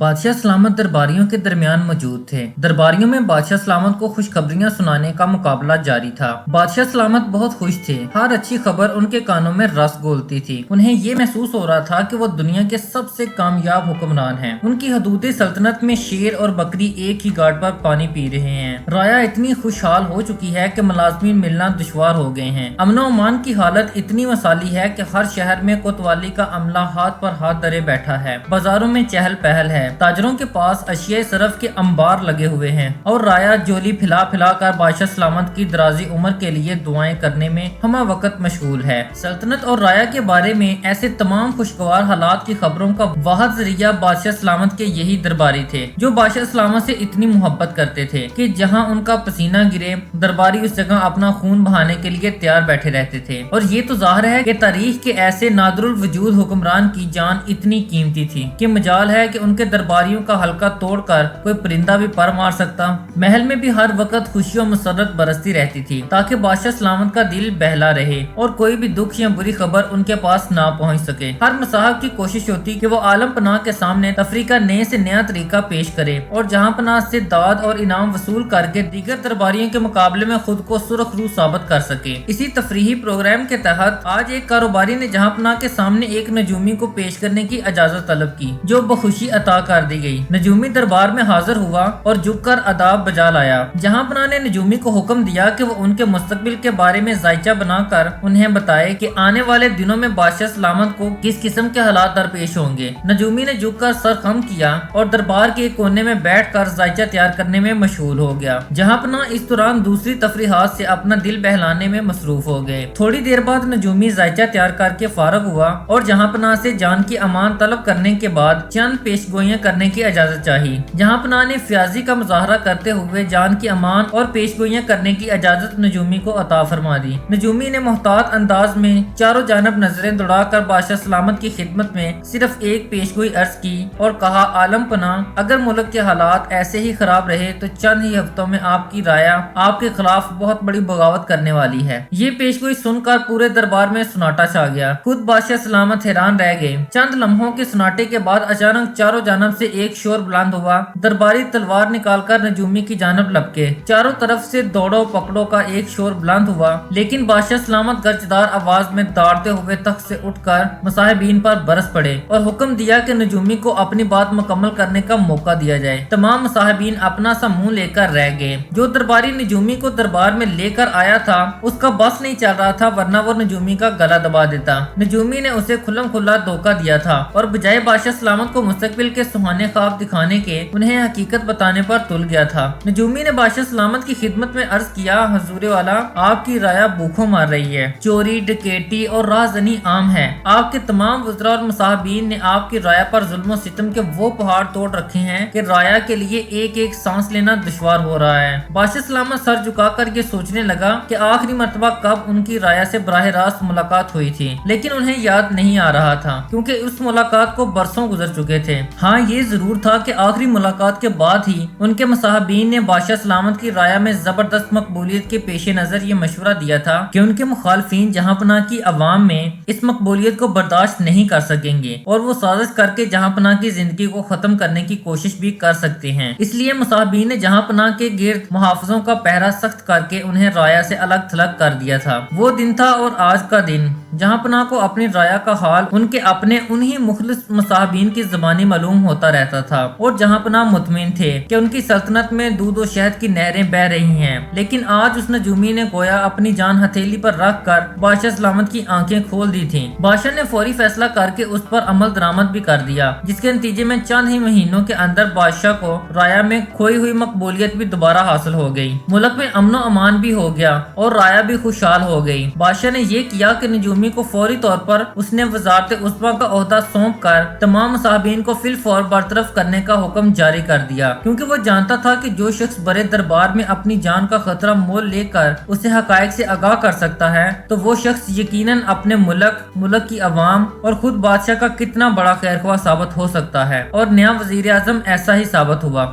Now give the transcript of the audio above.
बादशाह सलामत दरबारियों के दरमियान मौजूद थे। दरबारियों में बादशाह सलामत को खुशखबरियां सुनाने का मुकाबला जारी था। बादशाह सलामत बहुत खुश थे। हर अच्छी खबर उनके कानों में रस घोलती थी। उन्हें ये महसूस हो रहा था कि वो दुनिया के सबसे कामयाब हुक्मरान हैं। उनकी हदूदे सल्तनत में शेर और बकरी एक ही घाट पर पानी पी रहे हैं। राया इतनी खुशहाल हो चुकी है कि मुलाजमीन मिलना दुश्वार हो गए हैं। अमनो अमान की हालत इतनी मसाली है कि हर शहर में कोतवाली का अमला हाथ पर हाथ धरे बैठा है। बाजारों में चहल पहल है। ताजरों के पास अशिया सरफ के अंबार लगे हुए हैं और राया जोली फिला फिला कर बादशाह सलामत की दराजी उम्र के लिए दुआएं करने में हमा वक्त मशगूल है। सल्तनत और राया के बारे में ऐसे तमाम खुशगवार हालात की खबरों का वाहिद जरिया बादशाह सलामत के यही दरबारी थे, जो बादशाह सलामत से इतनी मोहब्बत करते थे कि जहाँ उनका पसीना गिरे दरबारी उस जगह अपना खून बहाने के लिए तैयार बैठे रहते थे। और ये तो जाहिर है कि तारीख के ऐसे नादरुल वजूद हुक्मरान की जान इतनी कीमती थी कि मजाल है कि उनके दरबारियों का हल्का तोड़कर कोई परिंदा भी पर मार सकता। महल में भी हर वक्त खुशी और मुसर्रत बरसती रहती थी ताकि बादशाह सलामत का दिल बहला रहे और कोई भी दुख या बुरी खबर उनके पास ना पहुंच सके। हर मुसाहब की कोशिश होती कि वो आलम पनाह के सामने तफरी का नए से नया तरीका पेश करे और जहां पनाह से दाद और इनाम वसूल करके दीगर दरबारियों के मुकाबले में खुद को सुरखरू साबित कर सके। इसी तफरीही प्रोग्राम के तहत आज एक कारोबारी ने जहां पनाह के सामने एक नजूमी को पेश करने की इजाजत तलब की, जो बखुशी अता कर दी गई। नजूमी दरबार में हाजिर हुआ और झुककर अदाब बजा लाया। जहां पनाह ने नजूमी को हुक्म दिया कि वो उनके मुस्तकबिल के बारे में जायचा बनाकर उन्हें बताए कि आने वाले दिनों में बादशाह सलामत को किस किस्म के हालात दरपेश होंगे। नजूमी ने झुककर सर खम किया और दरबार के एक कोने में बैठकर जायचा तैयार करने में मशगूल हो गया। जहां पनाह इस दौरान दूसरी तफरीहात से अपना दिल बहलाने में मसरूफ हो गए। थोड़ी देर बाद नजूमी जायचा तैयार करके फारग हुआ और जहां पनाह से जान की अमान तलब करने के बाद चंद पेशगोइयां करने की इजाजत चाहिए। जहां पनाह ने फ्याजी का मुजाहरा करते हुए जान की अमान और पेशगोइयां करने की इजाजत नजूमी को अता फरमा दी। नजूमी ने मोहतात अंदाज में चारों जानब नजरें दौड़ाकर बादशाह सलामत की खिदमत में सिर्फ एक पेशगोई अर्ज की और कहा, आलम पनाह, अगर मुल्क के हालात ऐसे ही खराब रहे तो चंद ही हफ्तों में आपकी राया आपके खिलाफ बहुत बड़ी बगावत करने वाली है। ये पेशगोई सुनकर पूरे दरबार में सुनाटा छा गया। खुद बादशाह सलामत हैरान रह गए। चंद लम्हों के सुनाटे के बाद अचानक चारों जानब से एक शोर बुलंद हुआ। दरबारी तलवार निकालकर नजूमी की जानब लपके। चारों तरफ से दौड़ो पकड़ो का एक शोर बुलंद हुआ, लेकिन बादशाह सलामत गर्जदार आवाज में दौड़ते हुए तख्त से उठकर मुसाहिबीन पर बरस पड़े और हुक्म दिया कि नजूमी को अपनी बात मुकम्मल करने का मौका दिया जाए। तमाम मुसाहिबीन अपना सा मुंह लेकर रह गए। जो दरबारी नजूमी को दरबार में लेकर आया था उसका बस नहीं चल रहा था, वरना वो नजूमी का गला दबा देता। नजूमी ने उसे खुल्लम खुल्ला धोखा दिया था और बजाय बादशाह सलामत को मुस्तकबिल के सुहाने ख्वाब दिखाने के उन्हें हकीकत बताने पर तुल गया था। नजूमी ने बादशाह सलामत की खिदमत में अर्ज किया, हजूर वाला, आपकी राया भूखों मार रही है। चोरी डकैती और राहजनी आम है। आपके तमाम वज़रा और मुसाहिबीन ने आपकी राया पर जुल्म और सितम के वो पहाड़ तोड़ रखे हैं कि राया के लिए एक एक सांस लेना दुश्वार हो रहा है। बादशाह सलामत सर झुकाकर ये सोचने लगा कि आखिरी मर्तबा कब उनकी राया से बराह रास्त मुलाकात हुई थी, लेकिन उन्हें याद नहीं आ रहा था क्योंकि उस मुलाकात को बरसों गुजर चुके थे। हाँ, ये जरूर था कि आखिरी मुलाकात के बाद ही उनके मुसाहिबीन ने बादशाह सलामत की राया में जबरदस्त मकबूलियत के पेश नजर ये मशवरा दिया था कि उनके मुखालफीन जहां पनाह की अवाम में इस मकबूलियत को बर्दाश्त नहीं कर सकेंगे और वो साजिश करके जहां पनाह की जिंदगी को खत्म करने की कोशिश भी कर सकते हैं। इसलिए मुसाहिबीन ने जहां पनाह के गिर्द मुहाफिजों का पहरा सख्त करके उन्हें राया से अलग थलग कर दिया था। वो दिन था और आज का दिन जहां पनाह को अपनी राया का हाल उनके अपने उन्हीं मुखलिस मुसाहिबीन की ज़बानी मालूम होता रहता था और जहां पनाह मुतमिन थे कि उनकी सल्तनत में दूध और शहद की नहरें बह रही हैं। लेकिन आज उस नजूमी ने गोया अपनी जान हथेली पर रख कर बादशाह सलामत की आंखें खोल दी थी। बादशाह ने फौरी फैसला करके उस पर अमल दरामद भी कर दिया, जिसके नतीजे में चंद ही महीनों के अंदर बादशाह को राया में खोई हुई मकबूलियत भी दोबारा हासिल हो गई। मुल्क में अमनो अमान भी हो गया और राया भी खुशहाल हो गई। बादशाह ने ये किया कि नजूमी को फौरी तौर पर उसने वजारत उस्मा का ओहदा सौंप कर तमाम मुसाहिबीन को फिल फौर बरतरफ करने का हुक्म जारी कर दिया, क्योंकि वो जानता था कि जो शख्स बड़े दरबार में अपनी जान का खतरा मोल लेकर उसे हकायक से आगाह कर सकता है तो वो शख्स यकीनन अपने मुल्क की अवाम और खुद बादशाह का कितना बड़ा खैरख्वाह साबित हो सकता है। और नया वजीर आजम ऐसा ही साबित हुआ।